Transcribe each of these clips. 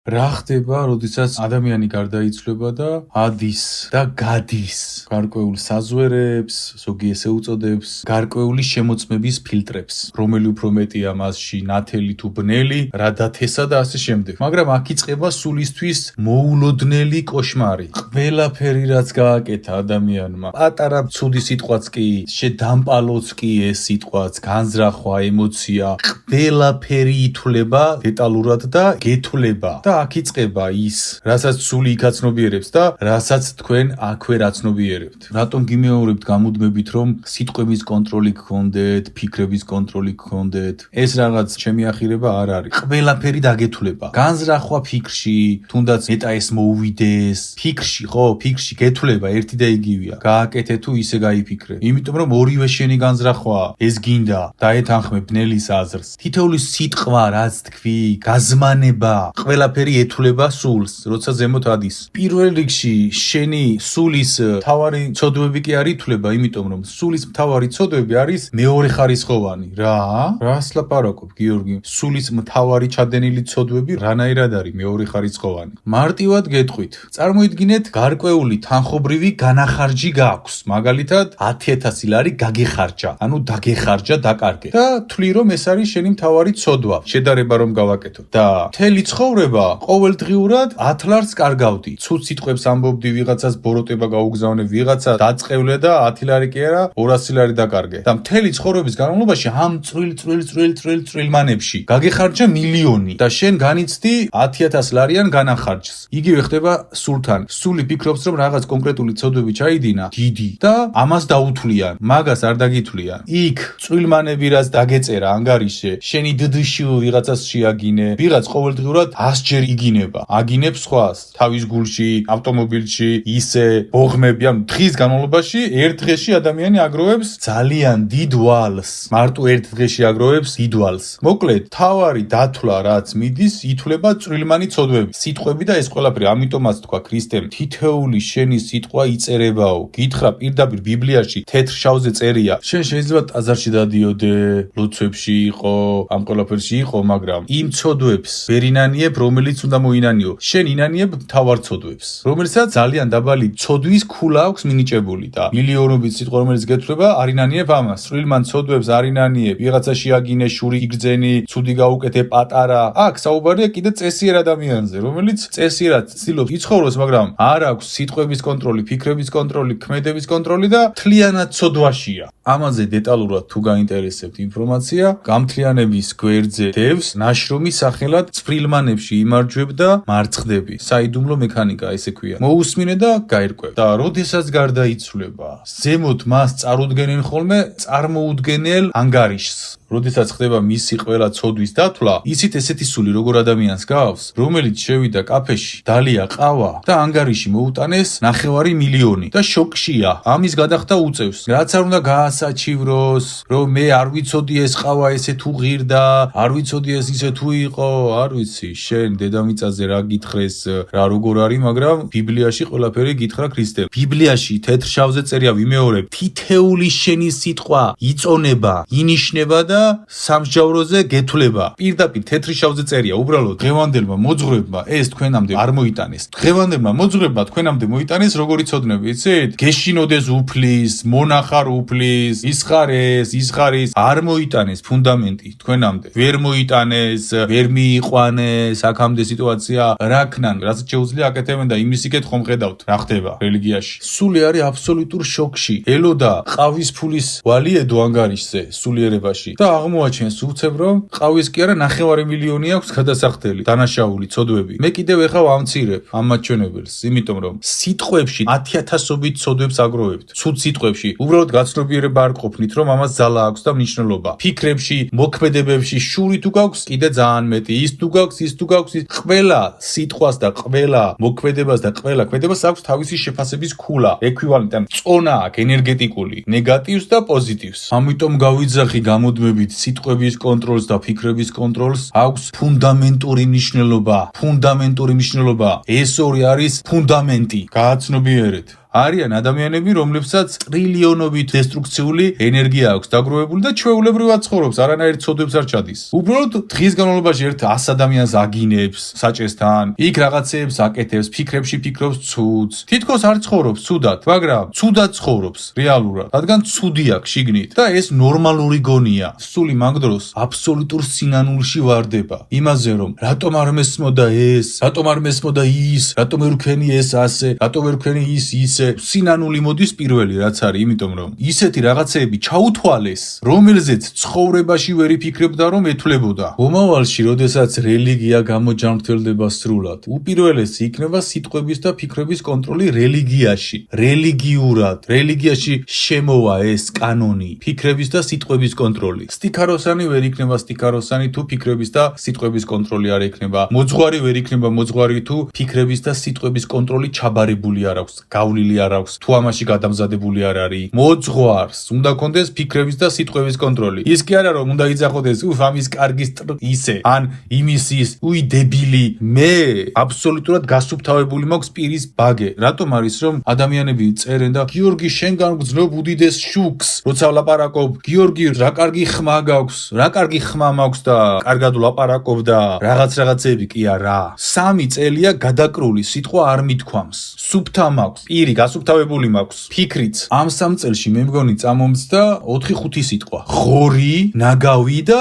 რა ხდება, როდესაც ადამიანი გარდაიცვლება და ადის და გადის გარკვეულ საზვერებს, ზოგი ესე უწოდებს, გარკვეული შემოწმების ფილტრებს, რომელი უფრო მეტია მასში, ნათელი თუ ბნელი, რა დათესა და ასე შემდეგ. მაგრამ აქ იწყება სულისთვის მოულოდნელი კოშმარი. ყველაფერი რაც გააკეთა ადამიანმა, პატარა ცუდი სიტყვაც კი, შედამპალოც კი ეს სიტყვაც, განზრახვა, ემოცია, ყველაფერი ითვლება დეტალურად და გეთვლება. და აქ იწყება ის, რასაც სული იქაცნობიერებს და რასაც თქვენ აქვე რაცნობიერებთ. რატომ გიმეორებთ გამუდმებით, რომ სიტყვების კონტროლი გქონდეთ, ფიქრების კონტროლი გქონდეთ? ეს რაღაც ჩემი ახირება არ არის. ყველაფერი დაგეთვლება. განზრახვა ფიქრში, თუნდაც ნეტა ეს მოუვიდეს, ფიქრში, ხო, ფიქრში გეთვლება ერთი და იგივეა. გააკეთე თუ ისე გაიფიქრე. იმიტომ რომ ორივე შენი განზრახვაა. ეს გინდა დაეთანხმე ბნელის აზრს. თითოეული სიტყვა, რაც თქვი, გაზმანება, ყველაფერი ეთვლება სულს, როცა ზემოთ ადის. პირველ რიგში შენი სულის მთავარი ცოდვები კი არ ითვლება, იმიტომ რომ სულის მთავარი ცოდვები არის მეორე ხარისხოვანი. რას ლაპარაკობ, გიორგი? სულის მთავარი ჩადენილი ცოდვები რანაირად არის მეორე ხარისხოვანი? მარტივად გეტყვით. წარმოიდგინეთ, გარკვეული თანხობრივი განახარჯი გაქვს. მაგალითად, 10,000 ლარი გაგეხარჯა, ანუ დაგეხარჯა დაკარგე. და თვლი რომ ეს არის შენი მთავარი ცოდვა, შედარება რომ გავაკეთო. და მთელი ცხოვრება ყოველდღიურად 10 ლარს კარგავდი. ცუდ სიტყვებს ამბობდი, ვიღაცას ბოროტება გაუგზავნე, ვიღაცა დაწყევლე და 10 ლარი კი არა, 200 ლარი დაკარგე. და მთელი ცხოვრების განმავლობაში ამ წვრილ მანებში გაგეხარჯა მილიონი და შენ განიცდი 10,000 ლარიან განახარჯს. იგივე ხდება სულთან. სული ფიქრობს, რომ რაღაც კონკრეტული ცოდვები ჩაიდინა, დიდი და ამას დაუთვლიან, მაგას არ დაგითვლიან. იქ წვრილმანები რაც დაგეწერა ანგარიშზე, შენი დდში ვიღაცას შეაგინე, ვიღაც ყოველდღიურად 100 ჯერ იგინება. აგინებს სხვას, თავის გულში, ავტომობილში, ისე ბოღმები, ანუ დღის განმავლობაში ერთ დღეში ადამიანი აგროვებს ძალიან დიდ ვალს. მარტო ერთ დღეში აგროვებს დიდ ვალს. მოკლედ, თავარი დათვლა რაც მიდის, ითვლება წვრილმანი ცოდვები, სიტყვები და ეს ყველაფერი. ამიტომაც თქვა ქრისტემ, თითოეული შენი სიტყვა იწერებაო. გითხრა პირდაპირ ბიბლიაში თეთრ შავზე წერია. შენ შეიძლება ტაძარში დადიოდე, ლოცვებში იყო, ამ ყველაფერში იყო, მაგრამ იმ ცოდვებს ვერ ინანიებ, რომელიც უნდა მოინანიო. შენ ინანიებ მთავარ ცოდვებს, რომელსაც ძალიან დაბალი ცოდვის ქულა აქვს მინიჭებული და მილიონობით სიტყვა რომელიც გეთვლება, არ ინანიებ ამას. წვრილმან ცოდვებს არ ინანიებ, ვიღაცა შეაგინე, შური იგრძენი, ცუდი გაუკეთე, პატარა. აქ საუბარია კიდე წესიერ ადამიანზე, რომელიც წესიერად ცდილობს იცხოვროს, მაგრამ არ აქვს სიტყვების კონტროლი, ფიქრების კონტროლი, ქმედების კონტროლი და მთლიანად ცოდვაშია. ამაზე დეტალურად თუ გაინტერესებთ ინფორმაცია, გამთლიანების გვერდზე დევს ნაშრომის სახელად წვრილმანებში იმარჯვებ და მარცხდები. საიდუმლო მექანიკა ესე ქვია. მოусმინე და გაირკვევ. და როდესაც გარდაიცვლება, ზემოთ მას წარუდგენენ ხოლმე წარმოუდგენელ ანგარიშს. როდესაც ხდება მისი ყველა ცოდვის დათვლა, იცით ესეთი სული როგორ ადამიანს გავს, რომელიც შევიდა კაფეში, დალია ყავა და ანგარიში მოუტანეს 9 მილიონი და შოკშია. ამის გადახდა უწევს. რაც არ უნდა გაასაჩივროს, რომ მე არ ვიცოდი ეს ყავა ესე თუ ღირდა, არ ვიცოდი ეს ისე თუ იყო, არ ვიცი, შენ დედამიწაზე რა გითხრეს, რა როგორ არის, მაგრამ ბიბლიაში ყველაფერი გითხრა ქრისტემ. ბიბლიაში თეთრ შავზე წერია, ვიმეორებ, თითეული შენი სიტყვა იწონება, ინიშნება და სამსჯავროზე გეთვლება. პირდაპირ თეთრი შავზე წერია, უბრალოდ დღევანდელმა მოძღვრებმა ეს თქვენამდე არ მოიტანეს. დღევანდელმა მოძღვრებმა თქვენამდე მოიტანეს როგორი ცოდნები, იცით? გეშინოდეს უფლის, მონახარ უფლის, ისხარის, არ მოიტანეს ფუნდამენტი თქვენამდე. ვერ მოიტანეს, ვერ მიიყვანეს, აქამდე სიტუაცია რაკნან, რასაც შეუძლია აკეთებენ და იმის იქეთ ხომ ხედავთ, რა ხდება რელიგიაში. სული არის აბსოლუტურ შოკში. ელოდა ყავის ფულის ვალიედო ანგარიშზე სულიერებაში და აღმოაჩენს უცებ რომ ყავის კი არა 9 მილიონი აქვს გადასახდელი, დანაშაული ცოდვები. მე კიდევ ეხავ ამცირებ ამ მაჩვენებელს, იმიტომ რომ სიტყვებში 10,000ობით ცოდვებს აგროვებთ. ცუდ სიტყვებში უბრალოდ გაცნობიერება არ ყოფნით, რომ ამას ძალა აქვს და მნიშვნელობა. ფიქრებში, მოქმედებებში შური თუ გაქვს, კიდე ძალიან მეტი. ის თუ გაქვს, ყველა სიტყვას და ყველა მოქმედებას და ყველა ქმედებას აქვს თავისი შეფასების ქულა, ექვივალენტი, ან წონა აქვს ენერგეტიკული, ნეგატივს და პოზიტივს. ამიტომ გავიძახი გამუდმებით სიტყვების კონტროლს და ფიქრების კონტროლს აქვს ფუნდამენტური მნიშვნელობა. ეს ორი არის ფუნდამენტი. გააცნობიერეთ. არიან ადამიანები, რომლებსაც ტრილიონობით დესტრუქციული ენერგია აქვს დაგროვებული და ჩვეულებრივად ცხოვრობს, არანაირ ცოდვებს არ ჩადის. უბრალოდ დღის განმავლობაში ერთ 100 ადამიანს აგინებს საჭესთან, იქ რაღაცეებს აკეთებს, ფიქრებში ფიქრობს ცუდს. თითქოს არ ცხოვრობს ცუდად, მაგრამ ცუდად ცხოვრობს რეალურად, რადგან ცუდი აქვს შიგნით და ეს ნორმალური გონია. სული მაგ დროს აბსოლუტურ სინანულში ვარდება იმაზე, რომ რატომ არ მესმოდა ეს, რატომ არ მესმოდა ის, რატომ ვერ ვქენი ეს ასე, რატომ ვერ ვქენი ის ისე. სინანული მოდის პირველი რაც არის, იმიტომ რომ ისეთი რაღაცეები ჩაუთვალეს, რომელზეც ცხოვრებაში ვერ იფიქრებდა რომ ეთვლებოდა. მომავალში, როდესაც რელიგია გამოჯანმრთელდება სრულად, უპირველესი იქნება სიტყვების და ფიქრების კონტროლი რელიგიაში. რელიგიურად, რელიგიაში შემოვა ეს კანონი, ფიქრების და სიტყვების კონტროლი. სტიქაროსანი ვერ იქნება სტიქაროსანი თუ ფიქრების და სიტყვების კონტროლი არ იქნება. მოძღვარი ვერ იქნება მოძღვარი თუ ფიქრების და სიტყვების კონტროლი ჩაბარებული არ აქვს, გავლილი არ აქვს, თუ ამაში გადამზადებული არ არის. მოძღვარს უნდა კონდეს ფიქრების და სიტყვების კონტროლი. ის კი არა რომ უნდა იძახოდეს, ამის კარგის ისე, ან იმის ის, დებილი. მე აბსოლუტურად გასუფთავებული მაქვს პირის ბაგე. რატომ არის რომ ადამიანები წერენ და გიორგი შენგან გძნობ უდიდეს შუქს, როცა ლაპარაკობ, გიორგი რა კარგი ხმა გაქვს, რა კარგი ხმა მაქვს და კარგად ლაპარაკობ და რაღაცეები კი არა. 3 წელია გადაკრული სიტყვა არ მithქვამს. სუფთა მაქვს, პირი გასუფთავებული მაქვს. ფიქრიც ამ 3 წელში მე მგონი წამომწდა 4-5 სიტყვა. ღორი, ნაგავი და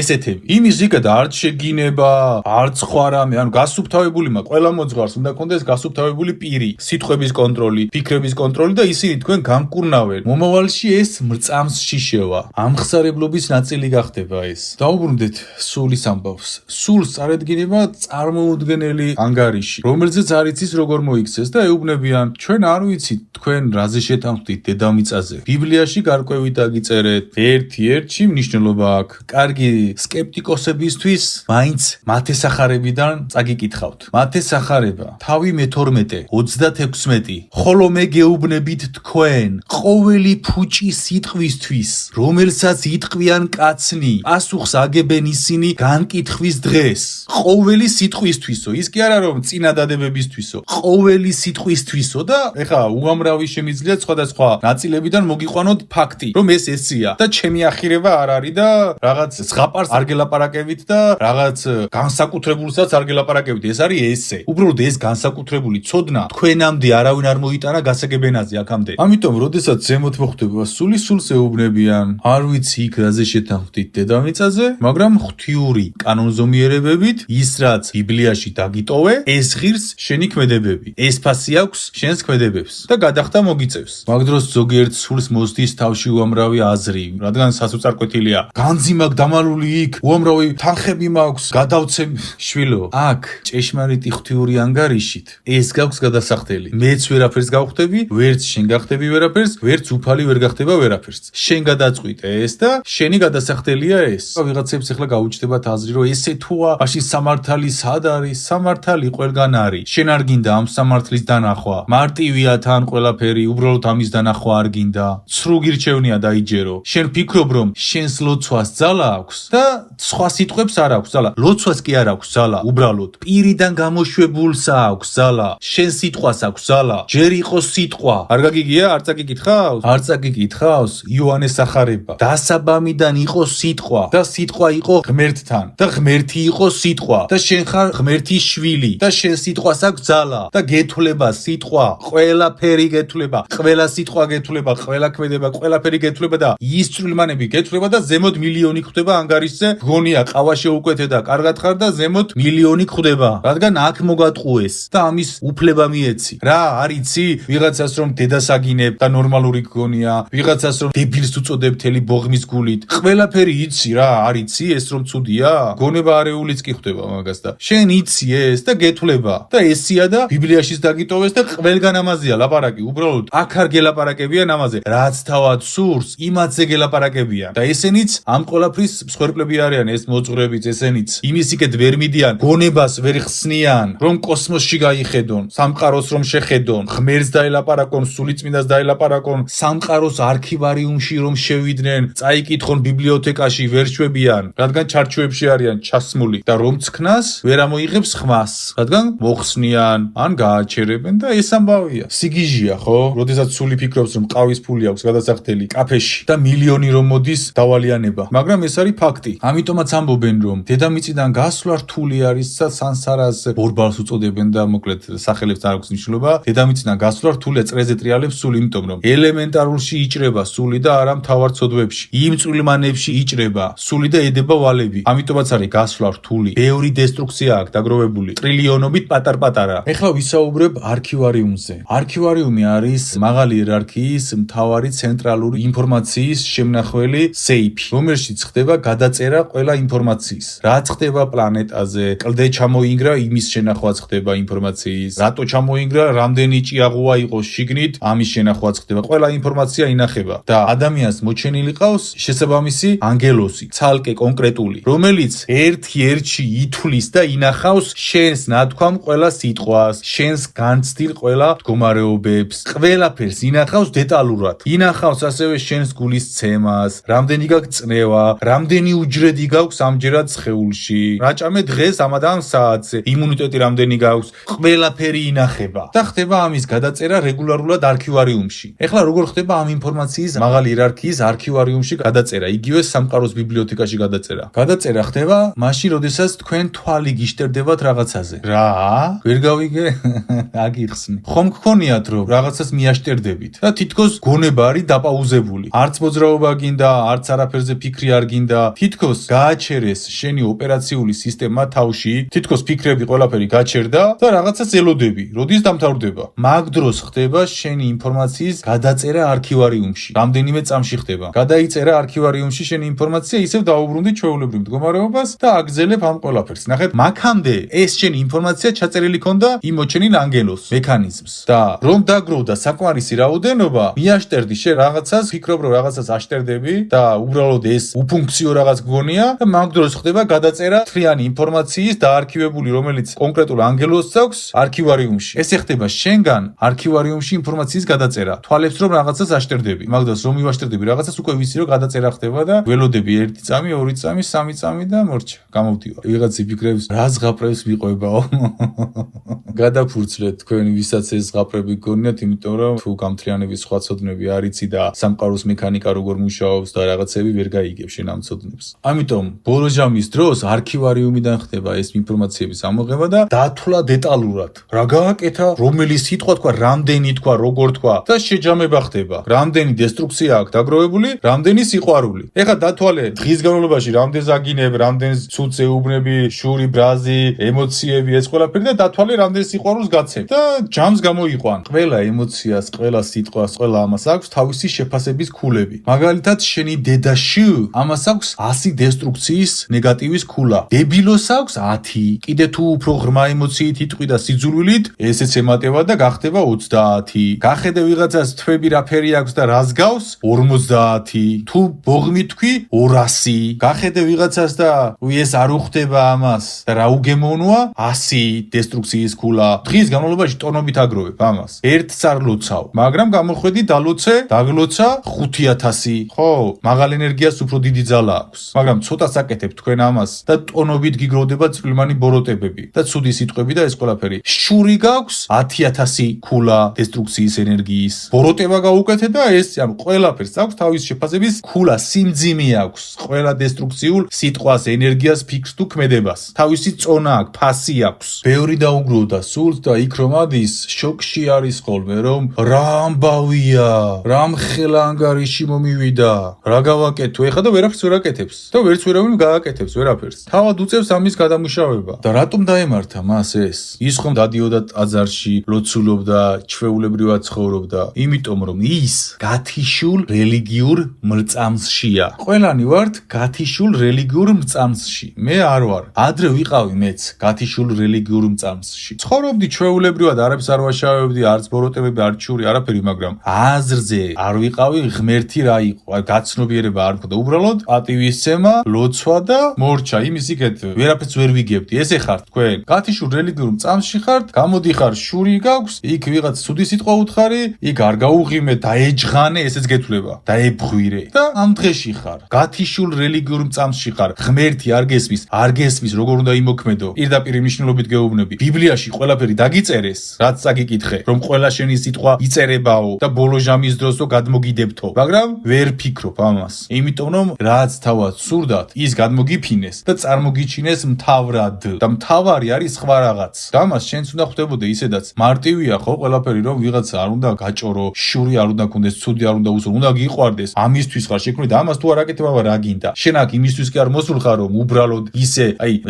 ესეთები. იმის ზიგად არ შეგინება, არ ცხوارამე, ანუ გასუფთავებული მაქვს. ყველა მოძღვარს უნდა კონდეს გასუფთავებული პირი, სიტყვების კონტროლი, ფიქრების კონტროლი და ისინი თქვენ გამკურნავენ. მომავალში ეს მრწამს შიშევა. ამხსარებლობის ნაწილი გახდება ეს. დაუბრუნდეთ სულის ამბავს. სულს წარედგინება წარმოუდგენელი ანგარიში, რომელზეც არ იცის როგორ მოიქცეს და ეუბნებიან, ჩვენ არ ვიცით თქვენ რაზე შეთანხმდით დედამიწაზე. ბიბლიაში გარკვევით აგიწერეთ, ერთ-ერთში მნიშვნელობა აქვს. კარგი სკეპტიკოსებისთვის მაინც მათესახარებიდან წაგიკითხავთ. მათესახარება, თავი მე-12, 36, ხოლო მე გეუბნებით თქვენ, ყოველი ფუჭი სიტყვისთვის, რომელსაც იტყვიან კაცნი, პასუხს აგებენ ისინი განკითხვის დღეს. ყოველი სიტყვისთვისო, ის კი არა რომ წინადადებებისთვისო, ყოველი სიტყვისთვისო და ეხა უამრავი შემიძლია სხვადასხვა ნაწილებიდან მოგიყვანოთ ფაქტი, რომ ეს ესია და ჩემი ახირება არ არის და რაღაც ზღაპარს არ გელაპარაკებით და რაღაც განსაკუთრებულსაც არ გელაპარაკებით. ეს არის ესე. უბრალოდ ეს განსაკუთრებული ცოდნა თქვენამდე არავინ არ მოიტანა გასაგებენაზე აქამდე. ამიტომ, როდესაც ზემოთ მოხვდება სული, სულს ეუბნებიან, არ ვიცი იქ რაზე შეთანხმდით დედამიწაზე, მაგრამ ღვთიური კანონზომიერებებით ის რაც ბიბლიაში დაგიტოვე, ეს ღირს შენი ქმედებები. ეს ფასი აქვს შენს ქმედებებს და გადახდა მოგიწევს. მაგ დროს ზოგიერთ სულს მოსდის თავში უამრავი აზრი, რადგან სასოწარკვეთილია. განძი მაქვს დამალული იქ, უამრავი თანხები მაქვს, გადავცემ შვილო. აქ ჭეშმარიტი ღვთიური ანგარიშით ეს გაქვს გადასახდელი. მეც ვერაფერს გავხდები, ვერც შენ გახდები ვერაფერს, ვერც უფალი ვერ გახდება ვერაფერს. შენ გადაწყვიტე ეს და შენი გადასახდელია ეს. ვიღაცებს ახლა გაუჩნდებათ აზრი, რომ ესე თუა, მაშინ სამართალი სად არის? სამართალი ყველგან არის. შენ არ გინდა ამ სამართლის დანახვა. მარტივია თან ყველაფერი, უბრალოდ ამის დანახვა არ გინდა. ცრუ გირჩევნია დაიჯერო. შენ ფიქრობ რომ შენს ლოცვას ძალა აქვს და სხვა სიტყვებს არ აქვს ძალა. ლოცვას კი არ აქვს ძალა, უბრალოდ პირიდან გამოშვებულს აქვს ძალა. შენ სიტყვას აქვს ძალა. ჯერ იყოს სიტყვა. არ გაგიგია? არ წაგიკითხავს? არ წაგიკითხავს? იოანეს ახარება. დასაბამიდან იყო სიტყვა და სიტყვა იყო ღმერთთან და ღმერთი იყო სიტყვა და შენ ხარ ღმერთის შვილი და შენ სიტყვას აქვს ძალა და გეთვლება სიტყვა, ყველაფერი გეთვლება, ყველა სიტყვა გეთვლება, ყველა ქმედება, ყველაფერი გეთვლება და ის წვრილმანები გეთვლება და ზემოთ მილიონი ხვდება ანგარიშზე. გონია ყავა შეუკვეთე და კარგად ხარ და ზემოთ მილიონი ხვდება, რადგან აქ მოგატყუეს და ამის უფლება მიეცი. რა არიცი? ვიღაცას რომ დედას აგინებ და ნორმალური გონია, ვიღაცას რომ დებილს უწოდებ თელი ბოღმის გულით. ყველაფერი იცი რა, არიცი ეს რომ ცუდია? გონება არეულიც კი ხვდება მაგას და შენ იცი ეს და გეთვლება და ესია და ბიბლიაშიც დაგიტოვეს და ყველგან ამაზეა ლაპარაკი. უბრალოდ აქ არ გელაპარაკებიან ამაზე. რაც თავად სურს, იმათზე გელაპარაკებიან და ესენიც ამ ყველაფრის მსხვერპლები არიან. არიან ეს მოძღვრებიც ესენიც იმისიკეთ ვერ მიდიან გონებას ვერ ხსნიან რომ კოსმოსში გაიხედონ სამყაროს რომ შეხედონ ღმერთს დაელაპარაკონ სულიწმინდას დაელაპარაკონ სამყაროს არქივარიუმში რომ შევიდნენ წაიკითხონ ბიბლიოთეკაში ვერ შვებიან რადგან ჩარჩოებში არიან ჩასმული და რომ ცქნას ვერ ამოიღებს ხმას რადგან მოხსნიან ან გააჩერებენ და ეს ამბავია სიგიჟია ხო როდესაც სული ფიქრობს რომ ყავის ფული აქვს გადასახდელი კაფეში და მილიონი რომ მოდის დავალიანება მაგრამ ეს არის ფაქტი ამიტომაც ამბობენ რომ დედამიწიდან გასვლა რთული არის და სანსარას ბორბალს უწოდებენ და მოკლედ სახელებს არ აქვს მნიშვნელობა დედამიწიდან გასვლა რთულია წრეზე ტრიალებს სული იმიტომ რომ ელემენტარულში იჭრება სული და არა მთავარ ცოდვებში იმ წვრილმანებში იჭრება სული და ედება ვალები ამიტომაც არის გასვლა რთული ბევრი დესტრუქცია აქვს დაგროვებული ტრილიონობით პატარ-პატარა ეხლა ვისაუბრებ არქივარიუმზე არქივარიუმი არის მაღალი იერარქიის მთავარი ცენტრალური ინფორმაციის შემნახველი სეიფი რომელშიც ხდება გადაწერა ყველა ინფორმაციის რაც ხდება პლანეტაზე კლდე ჩამოინგრა იმის შენახვაც ხდება ინფორმაციის რატო ჩამოინგრა რამდენი ჭიაღუა იყო შიგნით ამის შენახვაც ხდება ყველა ინფორმაცია ინახება და ადამიანს მოჩენილი ყავს შესაბამისი ანგელოზი ცალკე კონკრეტული რომელიც ერთ-ერთში ითვლის და ინახავს შენს ნათქვამ ყველა სიტყვას შენს განცდილ ყველა მდგომარეობებს ყველაფერს ინახავს დეტალურად ინახავს ასევე შენს გულის ცემას რამდენი გაქვს წნევა რამდენი უჯრედი გაქვს ამჯერად სხეულში რაჭამე დღეს ამადამ საათზე იმუნიტეტი რამდენი გაქვს ყველაფერი ინახება და ხდება ამის გადაწერა რეგულარულად არქივარიუმში ეხლა როგორ ხდება ამ ინფორმაციის მაღალი იერარქიის არქივარიუმში გადაწერა იგივე სამყაროს ბიბლიოთეკაში გადაწერა ხდება მაშინ როდესაც თქვენ თვალი გიშტერდებათ რაღაცაზე რა ვერ გავიგე აგიხსნი ხომ გქონიათ რომ რაღაცას მიაშტერდებით და თითქოს გონება არის დაპაუზებული არც მოძრაობა გინდა არც არაფერზე ფიქრი არ გინდა თითქოს გააჩერეს შენი ოპერაციული სისტემა თავში თითქოს ფიქრები ყველაფერი გაჩერდა და რაღაცას ელოდები როდის დამთავრდება მაგ დროს ხდება შენი ინფორმაციის გადაწერა არქივარიუმში რამდენიმე წამში ხდება გადაიწერა არქივარიუმში შენი ინფორმაცია ისევ დაუბრუნდი ჩვეულებრივ მდგომარეობას და აგზელებ ამ ყველაფერს ნახეთ მაგამდე ეს შენი ინფორმაცია ჩაწერილი ქონდა იმ მოჩენილ ანგელოს მექანიზმს და რომ დაგროვდა საკმარისი რაოდენობა მიაშტერდი შე რაღაცას ფიქრობ რომ რაღაცას აშტერდები და უბრალოდ ეს უფუნქციო რაღაც გგონია და მაგ დროს ხდება გადაწერა თრიანი ინფორმაციის და არქივებული რომელიც კონკრეტულ ანგელოზს აქვს არქივარიუმში ესე ხდება შენგან არქივარიუმში ინფორმაციის გადაწერა თვალებს რომ რაღაცას აშტერდები მაგ დროს რომ მივაშტერდები რაღაცას უკვე ვიცი რომ გადაწერა ხდება და ველოდები 1 წამი 2 წამი 3 წამი და მორჩა გამოვდივარ ვიღაც იფიქრებს რა ზღაპრებს ვიყვებაო გადაფურცლეთ თქვენ ვისაც ეს ზღაპრები გგონიათ იმიტომ რომ თუ გამთლიანების სხვა ცოდნები არ იცი და სამყაროს მექანიკა როგორ მუშაობს და რაღაცები ვერ გაიგებ შენ ამ ცოდნებს ამიტომ ბოლო ჟამის დროს არქივარიუმიდან ხდება ეს ინფორმაციების ამოღება და დათვლა დეტალურად რა გააკეთა რომელი სიტყვა თქვა რამდენი თქვა როგორ თქვა და შეჯამება ხდება რამდენი დესტრუქცია აქვს დაგროვებული რამდენი სიყვარული ეხლა დათვალე დღის განმავლობაში რამდენს აგინებ რამდენს ცუცს ეუბნები შური ბრაზი ემოციები ეს ყველაფერი და დათვალე რამდენ სიყვარულს გაცემ და ჯამს გამოიყვან ყველა ემოციას ყველა სიტყვას ყველა ამას აქვს თავისი შეფასების ქულები მაგალითად შენი დედაში ამას აქვს 100 დესტრუქციის ნეგატივის ქულა დებილოს აქვს 10 კიდე თუ უფრო ღრმა ემოციით იტყვი და სიძულვილით ესეც ემატება და გახდება 30 გახედე ვიღაცას თვები რაფერი აქვს და რას გავს 50 თუ ბოღმით თქვი 200 გახედე ვიღაცას და ეს არ უხდება ამას და რა უგემოვნოა 100 დესტრუქციის ქულა დღის განმავლობაში ტონობით აგროვებ ამას ერთს არ ლოცავ მაგრამ გამოხვედი დალოცე დაგლოცა 5000 ხო მაღალ ენერგიას უფრო დიდი ძალა აქვს მაგრამ ცოტა საკეთებ თქვენ ამას და ტონობით გიგროვდება წვრილმანი ბოროტებები და ცუდი სიტყვები და ეს ყველაფერი შური გაქვს 10000 ქულა დესტრუქციის ენერგიის ბოროტება გაუკეთე და ეს ანუ ყველაფერს აქვს თავის შეფასების ქულა სიმძიმე აქვს ყველა დესტრუქციულ სიტყვას ენერგიას ფიქრს თუ ქმედებას თავისი წონა აქვს ფასი აქვს ბევრი დაუგროვდა სულს და იქ რომ ადის შოკში არის ხოლმე რომ რა ამბავია რა მხელა ანგარიში მომივიდა რა გავაკეთო ეხლა და ვერაფერს ვერ აკეთებს და ვერც ვერავინ გააკეთებს ვერაფერს თავად უწევს ამის გადამუშავება და რატომ დაემართა მას ეს ის ხომ დადიოდა ტაძარში ლოცულობდა ჩვეულებრივად ცხოვრობდა იმიტომ რომ ის გათიშულ რელიგიურ მრწამსშია ყველანი ვართ გათიშულ რელიგიურ მრწამსში მე არ ვარ ადრე ვიყავი მეც გათიშულ რელიგიურ მრწამსში ცხოვრობდი ჩვეულებრივად არაფერს არ ვაშავებდი არც ბოროტებები არ ჩური არაფერი მაგრამ აზრზე არ ვიყავი ღმერთი რა იყო აი გაცნობიერება არ მქონდა უბრალოდ პატივისცემა ლოცვა და მორჩა, იმის იქეთ ვერაფერს ვერ ვიგებდი. ესე ხართ თქვენ? გათიშულ რელიგიურ მწამსში ხართ, გამოდიხარ, შური გაქვს, იქ ვიღაც ცუდი სიტყვა უთხარი, იქ არ გაუღიმე, დაეჯღანე, ესეც გეთვლება, დაებღვირე და ამ დღეში ხარ. გათიშულ რელიგიურ მწამსში ხარ. ღმერთი არ გესმის, როგორ უნდა იმოქმედო. პირდაპირ მნიშვნელობით გეუბნები. ბიბლიაში ყველაფერი დაგიწერეს, რაც წაგიკითხე, რომ ყველა შენი სიტყვა იწერებაო და ბოლო ჟამის დროსო გადმოგიდებთო. მაგრამ ვერ ფიქრობ ამას. იმიტომ რომ რაც თავად სურდათ, ის გადმოგიფინეს და წარმოგიჩინეს მთავრად. და მთავარი არის სხვა რაღაც. და ამას შენც უნდა ხვდებოდე ისედაც. მარტივია ხო ყველაფერი რომ ვიღაცა არ უნდა გაჭორო, შური არ უნდა გქონდეს, ცუდი არ უნდა უსულო, უნდა გიყვარდეს. ამისთვის ხარ შექმნილი და ამას თუ არ აკეთებ, რა გინდა? შენ აქ იმისთვის კი არ მოსულ ხარ რომ უბრალოდ ისე,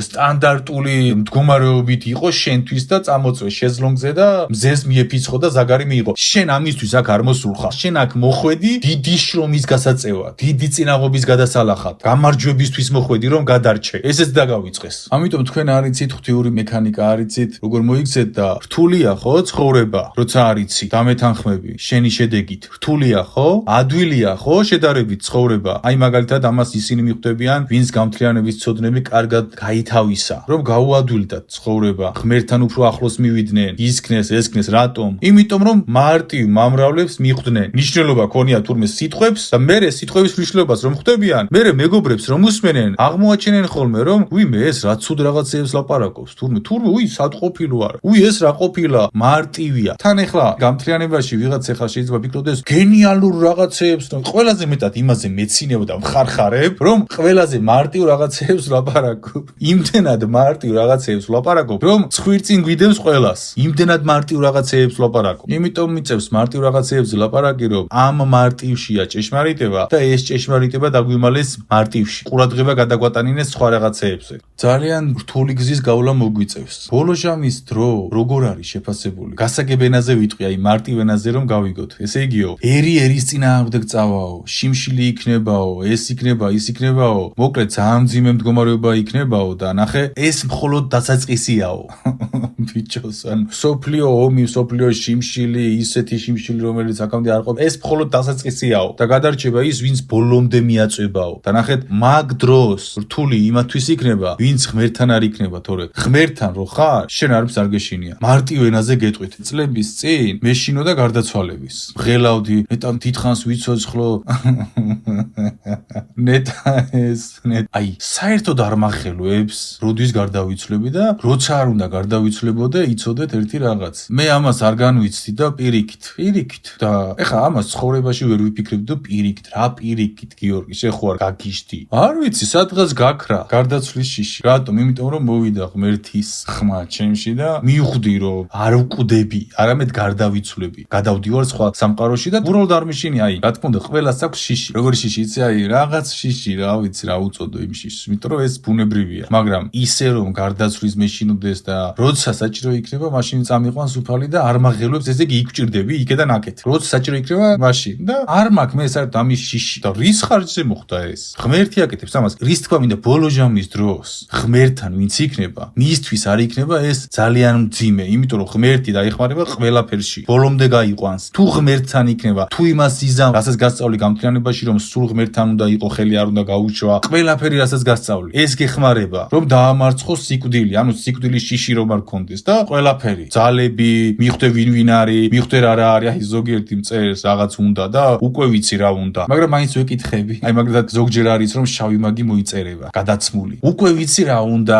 სტანდარტული მდგომარეობით იყოს შენთვის და წამოწვეს შეზლონგზე და მზეს მიეფიცხო და ზაგარი მიიღო. შენ ამისთვის აქ არ მოსულ ხარ. შენ აქ მოხვედი დიდი შრომის გასაწევად, დიდი წინაღობის გადასალახად, გამარჯვებისთვის მოხვედი რომ გადარჩე. ესეც დაგავიწყეს. ამიტომ თქვენ არიცით ღვთიური მექანიკა, არიცით როგორ მოიქცეთ და რთულია ხო ცხოვრება, როცა არიცი დამეთანხმები შენი შედეგით. რთულია ხო? ადვილია ხო შედარებით ცხოვრება? აი მაგალითად ამას ისინი მიხვდებიან, ვინც გამთლიანების ცოდნები კარგად გაითავისა, რომ გაუადვილდათ ცხოვრება, ღმერთთან უფრო ახლოს მივიდნენ, ისქნეს, ესქნეს, რატომ? იმიტომ რომ მარტივ მამრავლებს მიხვდნენ. ნიშნულობა ქონია თურმე სიტყვებს და მერე სიტყვების მნიშვნელობას რომ ხვდებიან, მერე მეგობრებს რომ უსმენენ, აღმოაჩენენ ხოლმე რომ ვიმე ეს რა ცუდ რაღაცებს ლაპარაკობს, თურმე სად ყოფილო არა. ეს რა ყოფილა? მარტივია. თან ახლა გამთლიანებაში ვიღაც ახლა შეიძლება ფიქრობდეს გენიალურ რაღაცებს, რომ ყველაზე მეტად იმაზე მეცინებ და მხარხარებ, რომ ყველაზე მარტივ რაღაცებს ლაპარაკობ. იმდენად მარტივ რაღაცებს ლაპარაკობ, რომ ცხვირწინ გვიდევს ყველას. იმდენად მარტივ რაღაცებს ლაპარაკობ. იმიტომ მიწევს მარტივ რაღაცებს ლაპარაკი, რომ ამ მარტივშია ჭეშმარიტება და ეს ჭეშმარიტება დაგვიმალეს მარტივში. ყურადღება გადაგვატანინეს სხვა რაღაცეებზე. ძალიან რთული გზის გავლა მოგვიწევს. ბოლო ჟამის დრო როგორ არის შეფასებული? გასაგებ ენაზე ვიტყვი, აი მარტივ ენაზე რომ გავიგოთ. ესე იგიო, ერის წინააღმდეგ წავაო, შიმშილი იქნებაო, ეს იქნება, ის იქნებაო. მოკლედ ძალიან მძიმე მდგომარეობა იქნებაო და ნახე, ეს მხოლოდ დასაწყისიაო. ბიჭოს, ანუ სოფლიო ომი, სოფლიო შიმშილი, ისეთი შიმშილი, რომელიც აქამდე არ ყოფილა, ეს მხოლოდ დასაწყისიაო და გადარჩება ის, ვინც ბოლომდე მიაწვებაო. და ნახეთ, მაგ დროს რთული იმათვის იქნება, ვინც ღმერთთან არ იქნება, თორე ღმერთთან რო ხარ, შენ არც არ გეშინია. მარტივ ენაზე გეტყვით. წლების წინ მეშინო და გარდაცვალების. ღელავდი, ნეტამ დიდხანს ვიცოცხლო. აი, საერთოდ არ მახელვებს, როდის გარდავიცვლები და როცა არ უნდა გარდავიცვლებოდე, იცოდეთ ერთი რაღაც. მე ამას არ განვიცდი და პირიქით. და ეხა ამას ცხოვრებაში ვერ ვიფიქრებ და პირიქით, რა პირიქით, გიორგი, შენ ხო არ გაგიშდი? არ ვიცი, სადღაც გაქრა, გარდაცვლის შიში. რატომ? იმიტომ რომ მოვიდა ღმერთის ხმა ჩემში და მივხვდი რომ არ ვკვდები, არამედ გარდავიცვლები. გადავდივარ სხვა სამყაროში და უბრალოდ არ მიშინი, აი, რა თქმა უნდა, ყველას აქვს შიში. როგორი შიში იცი, აი, რაღაც შიში, რა ვიცი, რა უწოდო იმ შიშს, იმიტომ რომ ეს ბუნებრივია. მაგრამ ისე რომ გარდაცვლის მეშინოდეს და როცა საჭირო იქნება, მაშინ წამიყვანს უფალი და არ მაღელვებს, ესე იგი იქ ვჭირდები, იქედან აკეთ. როცა საჭირო იქნება, მაშინ და არ მაქვს მე საერთოდ ამის შიში. და რის ხარჯზე მოხდა ეს? ღმერთი აკეთებს ამას. რის თქვა მინდა ბოლო ჟამის დროს ღმერთთან ვინც იქნება, მისთვის არ იქნება ეს ძალიან მძიმე, იმიტომ რომ ღმერთი დაიხმარება ყველაფერში. ბოლომდე გაიყვანს. თუ ღმერთთან იქნება, თუ იმას იზამ, რასაც გასწავლი გამთლიანებაში, რომ სულ ღმერთთან უნდა იყო, ხელი არ უნდა გაუშვა, ყველაფერი რასაც გასწავლი, ეს გეხმარება, რომ დაამარცხოს სიკვდილი, ანუ სიკვდილის შიში რომ არ გქონდეს და ყველაფერი. ძალები, მიხვდე ვინ არის, მიხვდე რა არის, აი ზოგიერთი მწერს რაღაც უნდა და უკვე ვიცი რა უნდა. მაგრამ მაინც ვეკითხები. აი მაგალითად ზოგჯერ არის რომ შავი მაგი მოიწერება, გადაცმული. უკვე ვიცი რა უნდა,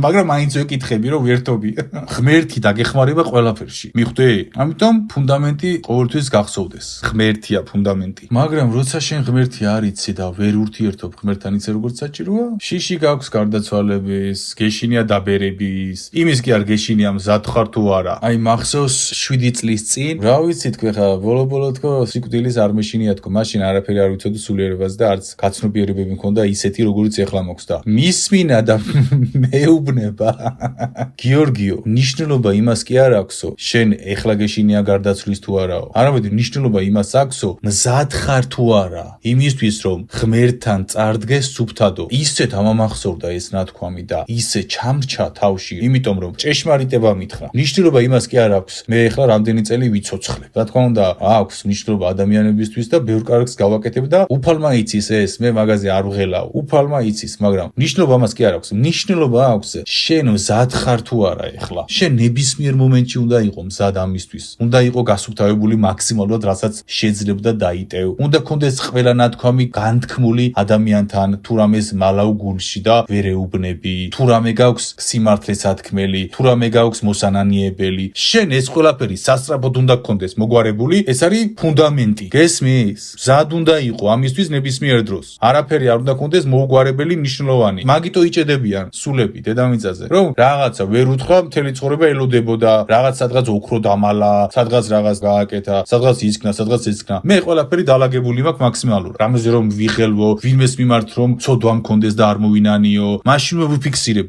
მაგრამ მაინც ვეკითხები რომ ვერთობი. ღმერთი დაგეხმარება ყველაფერში. მიხვდე? ამიტომ ფუნდამენტი ყოველთვის გახსოვდეს. ღმერთია ფუნდამენტი. მაგრამ როცა შენ ღმერთი არ იცი და ვერ ურთიერთობ ღმერთთან იცი როგორც საჭიროა, შიში გაქვს გარდაცვალების, გეშინია დაბერების, იმის კი არ გეშინია მზად ხარ თუ არა. აი მახსოვს 7 წლის წინ, რა ვიცი თქო ხა, ბოლო თქო სიკვდილის არ მეშინია თქო, მაშინ არაფერი არ ვიცოდი სულიერებას და არც გაცნობიერებები მქონდა ისეთი როგორიც ეხლა მოქვს და მისმინა და მეუბნება. გიორგიო, ნიშნულობა იმას კი არ აქვსო, შენ ეხლა გეშინია გარდაცვლის თუ არაო. არამედ ნიშნულობა იმას აქვსო, მზად ხარ თუ არა, იმისთვის რომ ღმერთთან წარდგეს სუფთადო. ისეთ ამამახსოვდა ეს ნათქვამი და ისე ჩამრჩა თავში, იმიტომ რომ ჭეშმარიტება მითხრა. ნიშნულობა იმას კი არ აქვს, მე ეხლა რამდენი წელი ვიცოცხლებ. რა თქმა უნდა, აქვს ნიშნულობა ადამიანებისთვის და ბევრ კარგს გავაკეთებ და უფალმა იცის ეს, მე მაგაზე არ არ ვღელავ. უფალმა იცის, მაგრამ ნიშნობა მას კი არ აქვს. ნიშნობა აქვს შენ მზად ხარ თუ არა ეხლა. შენ ნებისმიერ მომენტში უნდა იყო მზად ამისთვის. უნდა იყო გასუფთავებული მაქსიმალურად, რასაც შეძლებდა დაიტევ. უნდა კონდეს ყველა ნათქვამი განთქმული ადამიანთან, თუ რამეს მალავ გულში და ვერ ეუბნები. თუ რამე გაქვს სიმართლე სათქმელი, თუ რამე გაქვს მოსანანიებელი. შენ ეს ყველაფერი სასწრაფოდ უნდა გქონდეს მოგვარებული, ეს არის ფუნდამენტი. გესმის? მზად უნდა იყო ამისთვის ნებისმიერ დროს. არაფერი არ უნდა გქონდეს მოუგვარებელი მნიშვნელოვანი. მაგიტო იჭედებიან სულები დედამიწაზე, რომ რაღაცა ვერ უთხრა, მთელი ცხოვრება ელოდებოდა, რაღაც სადღაც ოქრო დამალა, სადღაც რაღაც გააკეთა, სადღაც ისქნა, სადღაც ესქნა. მე ყველაფერი დალაგებული მაქვს მაქსიმალურად. რამეზე რომ ვიღელვო, ვინმეს მიმართ რომ ცოდვა მქონდეს და არ მოვინანიო, მაშინვე ვიფიქსირებ,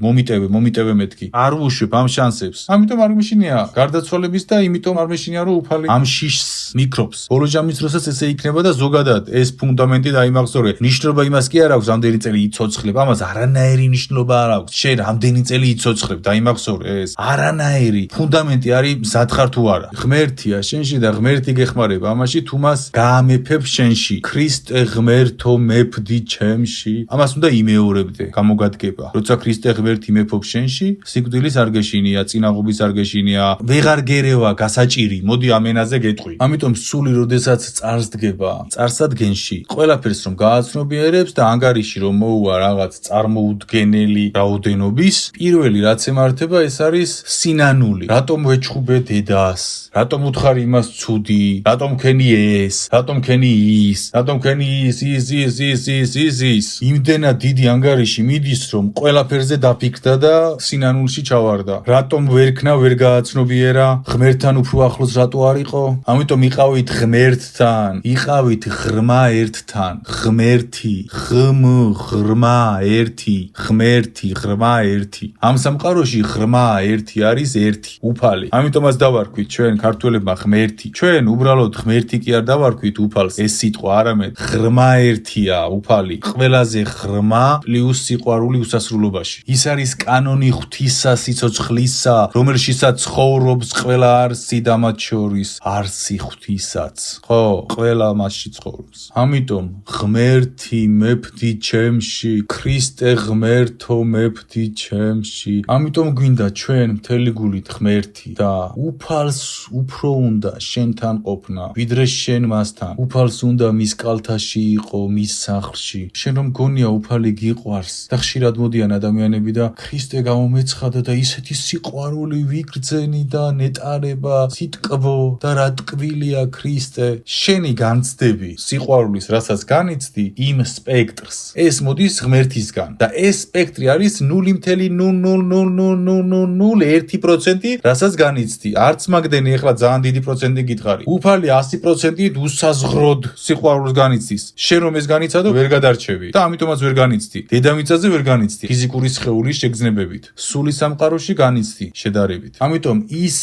მომიტევე მეთქი. არ ვუშვებ ამ შანსებს. ამიტომ არ მეშინია გარდაცვალების და იმიტომ არ მეშინია რომ უფალი ამ შიშს მიკრობს. ბოლო ჯამის დროსაც ესე იქნება და ზოგადად ეს ფუნდამენტი დაიმახსოვრე. ნიშნობა იმას კი არ აქვს, რამდენი წელი იცოცხლებ, ამას არანაირი ნიშნობა არ აქვს. შენ რამდენი წელი იცოცხლებ, დაიმახსოვრე ეს. არანაირი ფუნდამენტი არის მზად ხარ თუ არა. ღმერთია შენში და ღმერთი გეხმარება ამაში თუ მას გაამეფებ შენში. ქრისტე ღმერთო მეფდი ჩემში. ამას უნდა იმეორებდე, გამოგადგება. როცა ქრისტე ღმერთი მეფობს შენში, სიკვდილის არ გეშინია, წინაღობის არ გეშინია, ვეღარ გერევა გასაჭირი. მოდი ამ ენაზე გეტყვი. ამიტომ სული როდესაც წარს დგება, წარსადგენში, ყველაფერს რომ გააცნობიერებს და ანგარიში რომ მოუვა რაღაც წარმოუდგენელი რაოდენობის, პირველი რაც ემართება ეს არის სინანული. რატომ ვეჩხუბე დედას? რატომ უთხარი იმას ცუდი? რატომ ქენი ეს? რატომ ქენი ის? რატომ ქენი ის? იმდენად დიდი ანგარიში მიდის რომ ყველაფერზე დაფიქრდა და სინანულში ჩავარდა. რატომ ვერქნა, ვერ გააცნობიერა? ღმერთთან უფრო ახლოს რატო არ იყო? ამიტომ იყავით ღმერთთან, იყავით ღრმა ერთთან. ღმერთი, ღრმა ერთი, ღმერთი, ღრმა ერთი. ამ სამყაროში ღრმა ერთი არის ერთი, უფალი. ამიტომაც დავარქვით ჩვენ ქართველებმა ღმერთი. ჩვენ უბრალოდ ღმერთი კი არ დავარქვით უფალს, ეს სიტყვა არამედ ღრმა ერთია, უფალი. ყველაზე ღრმა პლუს სიყვარული უსასრულობაში. ის არის კანონი ღვთისა სიცოცხლისა, რომელშიცაც ცხოვრობს ყველა არსი და მათ შორის არსი ღვთისაც. ხო, ყველა მასში ცხოვრობს. ამიტომ ღმერთი მეფდი ჩემში, ქრისტე ღმერთო მეფდი ჩემში. ამიტომ გვინდა ჩვენ მთელი გულით ღმერთი და უფალს უფრო უნდა შენთან ყოფნა, ვიდრე შენ მასთან. უფალს უნდა მის კალთაში იყო, მის სახლში. შენ რომ გონია უფალი გიყვარს და ხშირად მოდიან ადამიანები და ქრისტე გამომეცხადა და ისეთი სიყვარული ვიგრძენი და ნეტარება, სიტკბო და რა ტკბილია ქრისტე. შენი განცდები სიყვარულის, რასაც განიცდი იმ სპექტრს, ეს მოდის ღმერთისგან და ეს სპექტრი არის 0.00001%, რასაც განიცდი. არც მაგდენი ეხლა ძალიან დიდი პროცენტი გითხარი. უფალი 100%-ით უსაზღროდ სიყვარულს განიცდის. შენ რომ ეს განიცადო, ვერ გადარჩევი და ამიტომაც ვერ განიცდი. დედამიწაზე ვერ განიცდი. ფიზიკური სხეულის შეგრძნებებით. სული სამყაროში განიცდი შედარებით. ამიტომ ის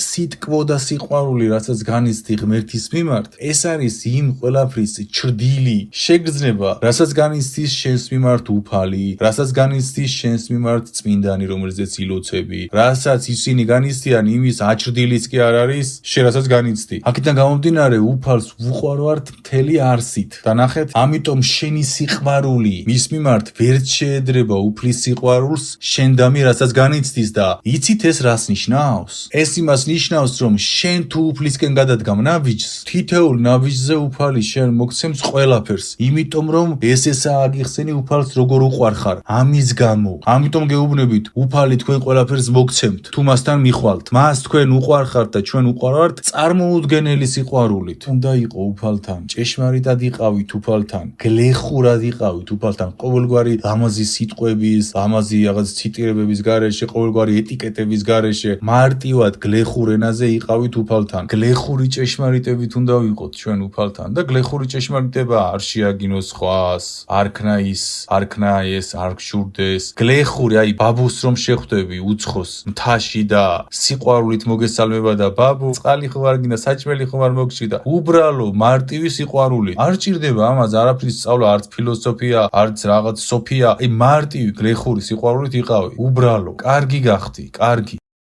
სიტკბო და სიყვარული, რასაც განიცდი ღმერთის მიმართ, ეს არის იმ ყველაფრის ჩრდილი შეგრძნება, რასაც განიცდის შენს მიმართ უფალი, რასაც განიცდის შენს მიმართ წმინდანი, რომელზეც ილოცები, რასაც ისინი განიცდიან, იმის აჩრდილიც კი არ არის შენ რასაც განიცდი. აქედან გამომდინარე უფალს ვუყვარვართ მთელი არსით. და ნახეთ, ამიტომ შენი სიყვარული მის მიმართ ვერ შეედრება უფლის სიყვარულს შენდამი, რასაც განიცდის და იცით ეს რას ნიშნავს? ეს იმას ნიშნავს, რომ შენ თუ უფლისკენ გადადგამ ნაბიჯს, თითოეულ ნაბიჯზე უფალი შენ მოგცემს ყველაფერს, იმიტომ რომ ესა აგიხსენი უფალს როგორ უყვარხარ. ამის გამო, ამიტომ გეუბნებით, უფალი თქვენ ყველაფერს მოგცემთ, თუ მასთან მიხვალთ. მას თქვენ უყვარხართ და ჩვენ უყვარვართ წარმოუდგენელი სიყვარულით. უნდა იყო უფალთან, ჭეშმარიტად იყავით უფალთან, გლეხურად იყავით უფალთან, ყოველგვარი ლამაზი სიტყვების, ლამაზი რაღაც ციტირებების გარეშე, ყოველგვარი ეტიკეტების გარეშე, მარტივად გლეხურ ენაზე იყავით უფალთან. გლეხური ჭეშმარიტებით უნდა ვიყოთ ჩვენ უფალთან და გლეხური ჭეშმარიტება არ შეაგინოს ხვას, არ ქნა ის, არ ქნა ეს, არ გშურდეს. გლეხური, აი ბაბუს რომ შეხვდები უცხოს მთაში და სიყვარულით მოგესალმება და ბაბუ, წყალი ხო არ გინდა, საჭმელი ხო არ მოგჭირდა. უბრალო მარტივი სიყვარული. არ ჭირდება ამას არაფრის სწავლა, არც ფილოსოფია, არც რაღაც სოფია. აი მარტივი გლეხური სიყვარულით იყავი. უბრალო, კარგი გახდი, კარგი.